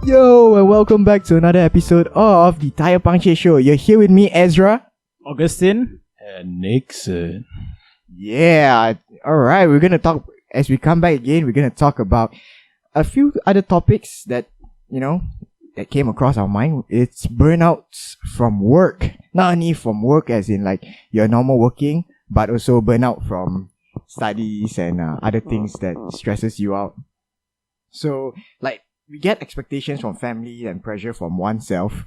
Yo, and welcome back to another episode of the Tire Puncture Show. You're here with me, Ezra, Augustine, and Nixon. Yeah, alright, we're gonna talk, as we come back again, we're gonna talk about a few other topics that, that came across our mind. It's burnouts from work. Not only from work as in like your normal working, but also burnout from studies and other things that stresses you out. So, like, we get expectations from family and pressure from oneself.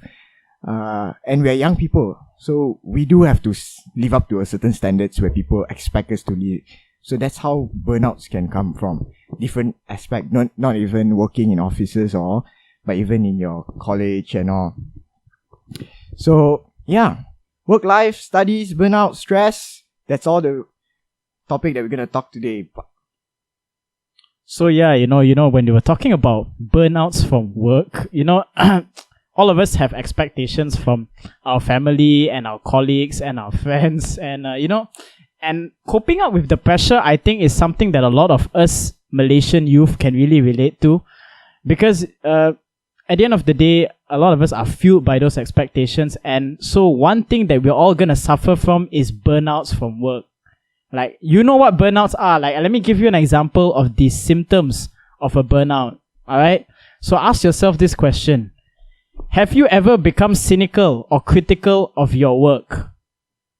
And we are young people, so we do have to live up to a certain standards where people expect us to live. So that's how burnouts can come from. Different aspect, not even working in offices but even in your college and all. So yeah, work life, studies, burnout, stress. That's all the topic that we're gonna talk today. So yeah, when they were talking about burnouts from work, all of us have expectations from our family and our colleagues and our friends, and and coping up with the pressure, I think, is something that a lot of us Malaysian youth can really relate to, because at the end of the day, a lot of us are fueled by those expectations, and so one thing that we're all gonna suffer from is burnouts from work. Like, you know what burnouts are. Like, let me give you an example of the symptoms of a burnout. Alright? So ask yourself this question. Have you ever become cynical or critical of your work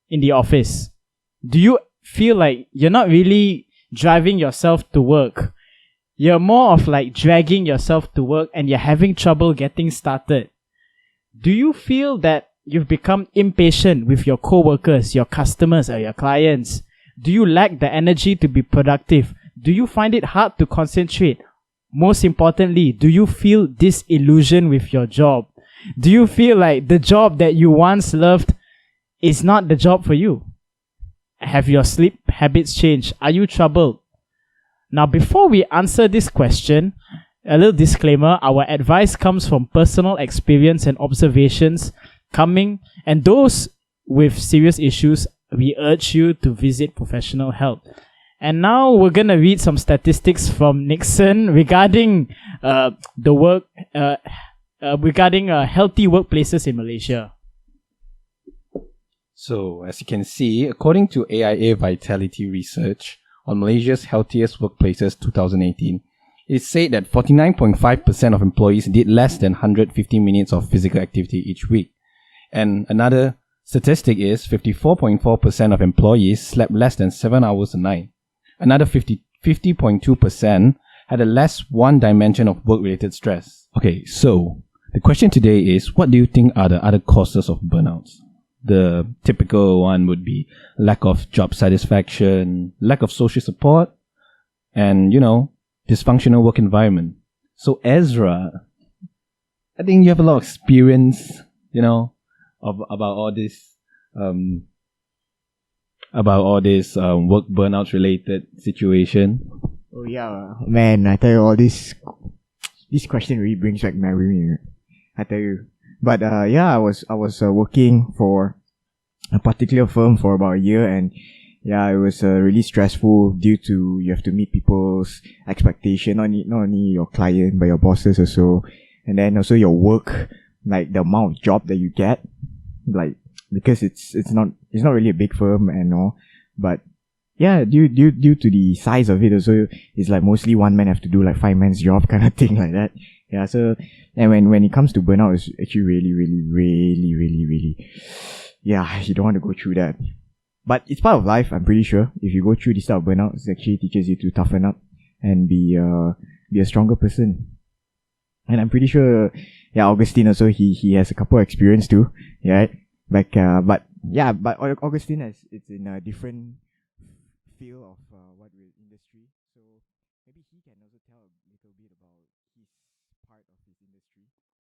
in the office? Do you feel like you're not really driving yourself to work? You're more of like dragging yourself to work and you're having trouble getting started. Do you feel that you've become impatient with your co-workers, your customers, or your clients? Do you lack the energy to be productive? Do you find it hard to concentrate? Most importantly, do you feel disillusioned with your job? Do you feel like the job that you once loved is not the job for you? Have your sleep habits changed? Are you troubled? Now, before we answer this question, a little disclaimer: our advice comes from personal experience and observations and those with serious issues, we urge you to visit professional help. And now we're gonna read some statistics from Nixon regarding regarding healthy workplaces in Malaysia. So, as you can see, according to AIA Vitality Research on Malaysia's Healthiest Workplaces 2018, it said that 49.5% of employees did less than 150 minutes of physical activity each week. And another statistic is 54.4% of employees slept less than 7 hours a night. Another 50.2% had a less one dimension of work-related stress. Okay, so the question today is, what do you think are the other causes of burnouts? The typical one would be lack of job satisfaction, lack of social support, and, dysfunctional work environment. So Ezra, I think you have a lot of experience, about all this work burnouts related situation. Oh yeah, man, I tell you, all this question really brings back memory, I tell you. But I was working for a particular firm for about a year, and yeah, it was really stressful due to you have to meet people's expectation, not only your client but your bosses also, and then also your work, like the amount of job that you get, like, because it's not really a big firm and all, but yeah, due to the size of it also, it's like mostly one man have to do like 5 man's job kind of thing like that. Yeah, so, and when it comes to burnout, it's actually really, yeah, you don't want to go through that. But it's part of life, I'm pretty sure. If you go through this type of burnout, it actually teaches you to toughen up and be a stronger person. And I'm pretty sure, yeah, Augustine also, he has a couple of experience too, yeah. Like, but Augustine it's in a different field of industry, so maybe he can also tell a little bit about